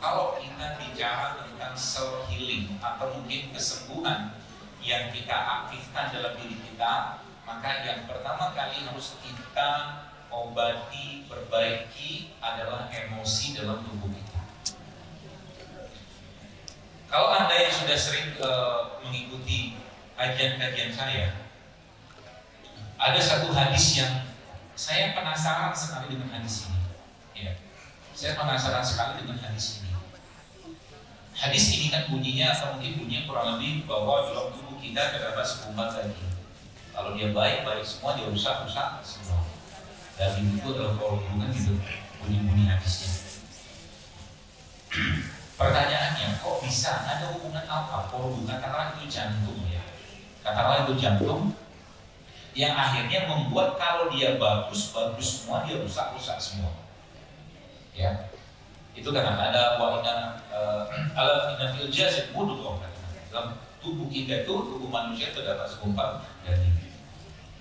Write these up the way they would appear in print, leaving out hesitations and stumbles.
kalau kita bicara tentang self healing atau mungkin kesembuhan yang kita aktifkan dalam diri kita, maka yang pertama kali harus kita obati, perbaiki adalah emosi dalam tubuh kita. Kalau Anda yang sudah sering mengikuti kajian-kajian saya, ada satu hadis yang saya penasaran sekali dengan hadis ini. Ya, saya penasaran sekali dengan hadis ini. Hadis ini kan bunyinya, atau mungkin bunyinya kurang lebih bahwa dalam tubuh kita terdapat sekumbat daging. Kalau dia baik semua, dia rusak semua. Daging itu adalah korban kan gitu, bunyi-bunyi hadisnya. Pertanyaannya, kok bisa ada hubungan apa? Korban katakanlah itu jantung ya. Katakanlah itu jantung yang akhirnya membuat kalau dia bagus semua, dia rusak semua. Ya, itu karena ada inna fil jasad mudghah. Dalam tubuh kita itu, tubuh manusia terdapat segumpal daging.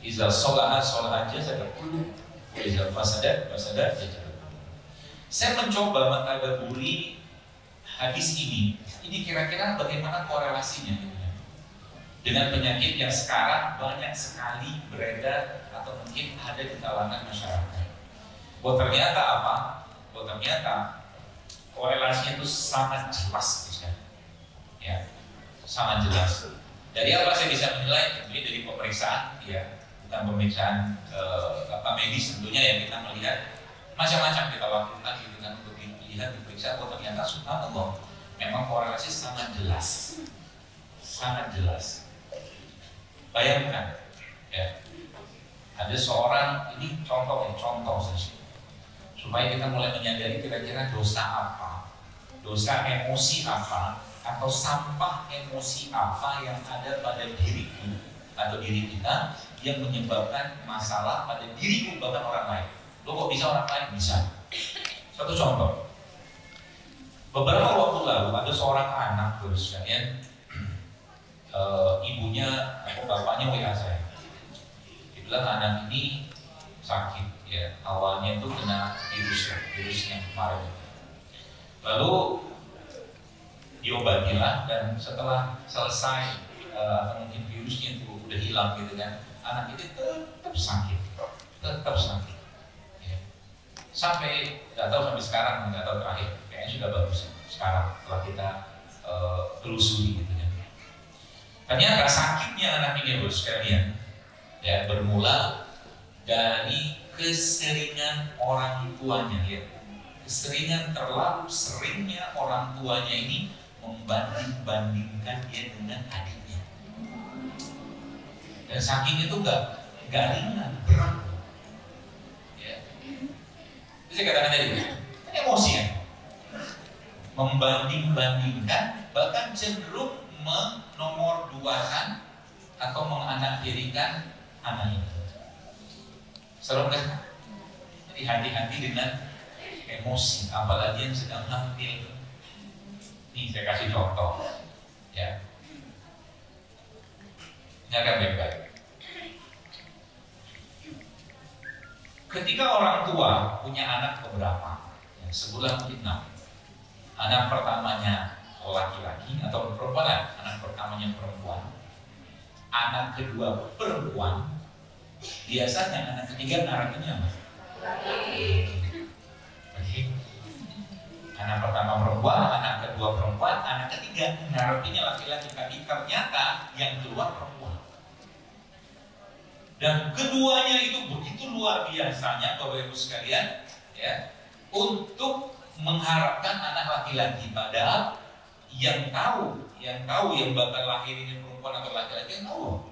Iza sholaha jasad kullu, wa iza fasada jasad. Saya mencoba mentadabburi hadis ini kira-kira bagaimana korelasinya dengan penyakit yang sekarang banyak sekali beredar atau mungkin ada di kalangan masyarakat. Bahwa ternyata apa? Bahwa ternyata korelasinya itu sangat jelas, ya, sangat jelas. Dari apa saya bisa menilai? Ini dari pemeriksaan, ya, bukan pemeriksaan medis tentunya yang kita melihat macam-macam kita lakukan gitu kan untuk dilihat diperiksa. Bahwa ternyata subhanallah memang korelasi sangat jelas, sangat jelas. Bayangkan, ya, ada seorang, ini contoh saja, supaya kita mulai menyadari kira-kira dosa apa, dosa emosi apa, atau sampah emosi apa yang ada pada diriku atau diri kita yang menyebabkan masalah pada diriku bahkan orang lain. Lo kok bisa orang lain? Bisa. Satu contoh, beberapa waktu lalu ada seorang anak terus sekalian. Ibunya atau bapaknya WA saya. Dibilang anak ini sakit, ya. Awalnya itu kena virusnya kemarin. Lalu diobatilah dan setelah selesai atau mungkin virusnya itu udah hilang gitu kan, anak itu tetap sakit. Ya. Sampai nggak tahu sampai sekarang, nggak tahu terakhir. Kayaknya sudah bagus sekarang setelah kita telusuri gitu kan. Ternyata sakitnya anak ini bos sekalian, ya, bermula dari keseringan orang tuanya, ya, keseringan terlalu seringnya orang tuanya ini membanding-bandingkan dia dengan adiknya. Dan saking itu gak ringan, berat. Ya. Itu saya katakan tadi, emosi ya, membanding-bandingkan, bahkan cenderung menomorduakan atau menganaktirikan anak ini. Serem kan? Jadi hati-hati dengan emosi, apalagi yang sedang hamil. Nih saya kasih contoh, ya. Ini akan baik-baik. Ketika orang tua punya anak beberapa, ya, sebulan mungkin 6. Anak pertamanya laki-laki atau perempuan, anak pertamanya perempuan, anak kedua perempuan, biasanya anak ketiga narapinya apa? Anak pertama perempuan, anak kedua perempuan, anak ketiga narapinya laki-laki. Tapi ternyata yang keluar perempuan. Dan keduanya itu begitu luar biasanya, Bapak Ibu sekalian, ya, untuk mengharapkan anak laki-laki, padahal yang tahu yang bakal lahir ini perempuan atau laki-laki yang tahu.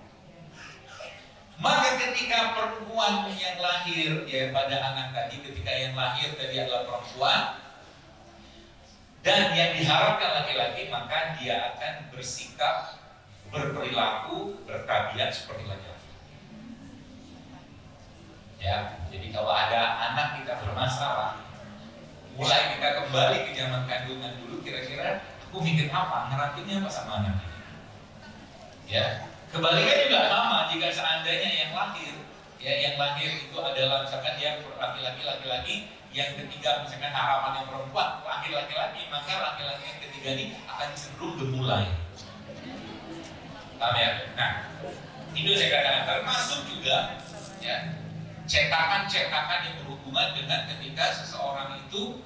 Maka ketika perempuan yang lahir, ya, pada anak tadi, ketika yang lahir tadi adalah perempuan dan yang diharapkan laki-laki, maka dia akan bersikap, berperilaku, bertabiat seperti laki-laki. Ya, jadi kalau ada anak kita bermasalah, mulai kita kembali ke zaman kandungan dulu, kira-kira aku mikir apa, ngerapinnya apa sama anak ini. Ya, kebalikannya juga sama. Jika seandainya yang lahir itu adalah misalkan dia laki-laki, yang ketiga misalkan harapan yang perempuan lahir laki-laki, maka laki-laki yang ketiga ini akan cenderung gemulai. Paham ya? Nah, itu saya katakan termasuk juga ya cetakan-cetakan yang berhubungan dengan ketika seseorang itu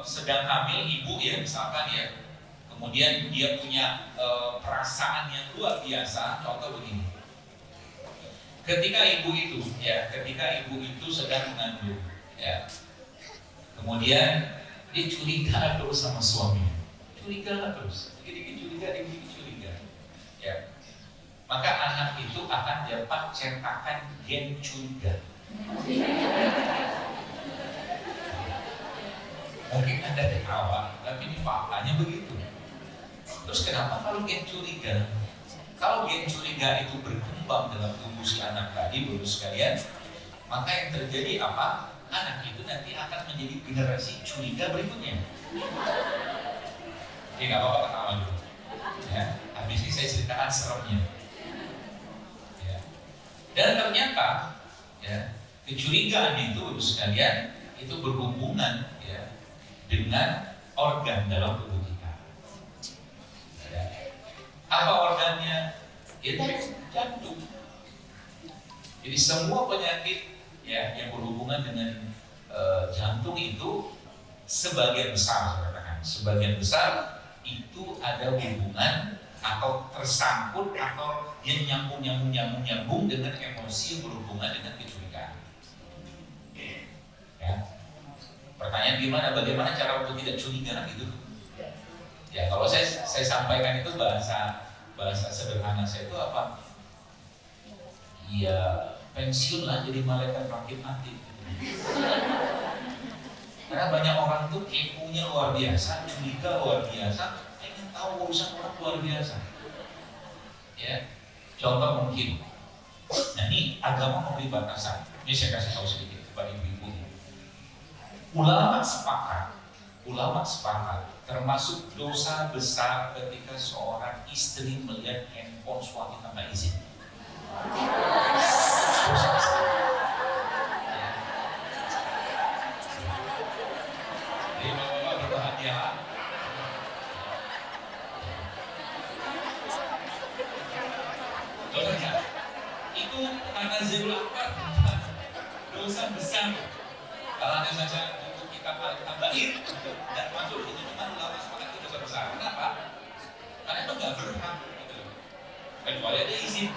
sedang hamil, ibu ya misalkan ya, kemudian dia punya perasaan yang luar biasa. Contoh begini, ketika ibu itu sedang mengandung ya, kemudian dia curiga terus sama suaminya, curiga terus, dikit-dikit curiga, dikit-dikit curiga ya, maka anak itu akan dapat cetakan gen curiga. Mungkin Anda ketawa, tapi ini faktanya begitu. Terus kenapa kalau gen curiga? Kalau gen curiga itu berkembang dalam tubuh si anak tadi, Bapak sekalian, maka yang terjadi apa? Anak itu nanti akan menjadi generasi curiga berikutnya. Oke, nggak apa-apa ketawa dulu. Ya, habis ini saya ceritakan seremnya. Ya. Dan ternyata, ya, kecurigaan itu, Bapak sekalian, itu berhubungan ya dengan organ dalam tubuh kita. Ya. Apa organnya? Itu jantung. Jadi semua penyakit ya yang berhubungan dengan jantung itu sebagian besar, saya katakan, sebagian besar itu ada hubungan atau tersangkut atau dia nyambung dengan emosi yang berhubungan dengan kecurigaan. Ya. Pertanyaan bagaimana cara untuk tidak curiga gitu? Ya kalau saya sampaikan itu bahasa sederhana saya itu apa? Ya pensiun lah jadi malaikat rakit mati. Karena banyak orang tuh keponya luar biasa, curiga luar biasa, pengen tahu urusan orang luar biasa. Ya, contoh mungkin. Nah ini agama memberi batasan. Ini saya kasih tahu sedikit kepada ibu-ibu. Ulama sepakat termasuk dosa besar ketika seorang istri melihat handphone suami tanpa izin. Dosa besar. Jadi bapak-bapak berbahagialah. Dosa itu karena zirul akbar, dosa besar. Kalau ada saja untuk kita tambahin dan masuk itu cuma ulama sepakat itu dosa besar. Kenapa? Karena itu nggak berhak gitu. Kecuali ada izin.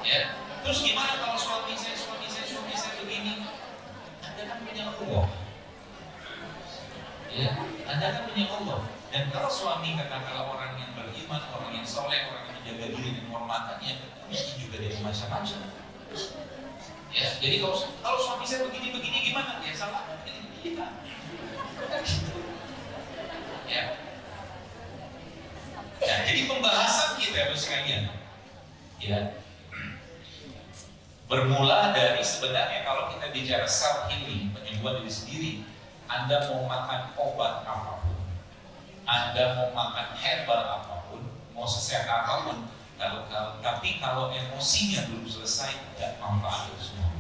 Ya. Terus gimana kalau suami saya begini? Anda kan punya Allah. Ya, Anda kan punya Allah. Dan kalau suami katakanlah orang yang beriman, orang yang soleh, orang yang menjaga diri dan kehormatannya, mesti juga dari macam-macam. Ya, jadi kalau suami saya begini gimana? Ya salah kita. Ya. Nah, jadi pembahasan kita Bapak sekalian, ya, bermula dari sebenarnya kalau kita bicara self healing, penyembuhan diri sendiri, Anda mau makan obat apapun, Anda mau makan herbal apapun, mau sesehat apapun, tapi kalau emosinya belum selesai, tidak manfaat itu semua.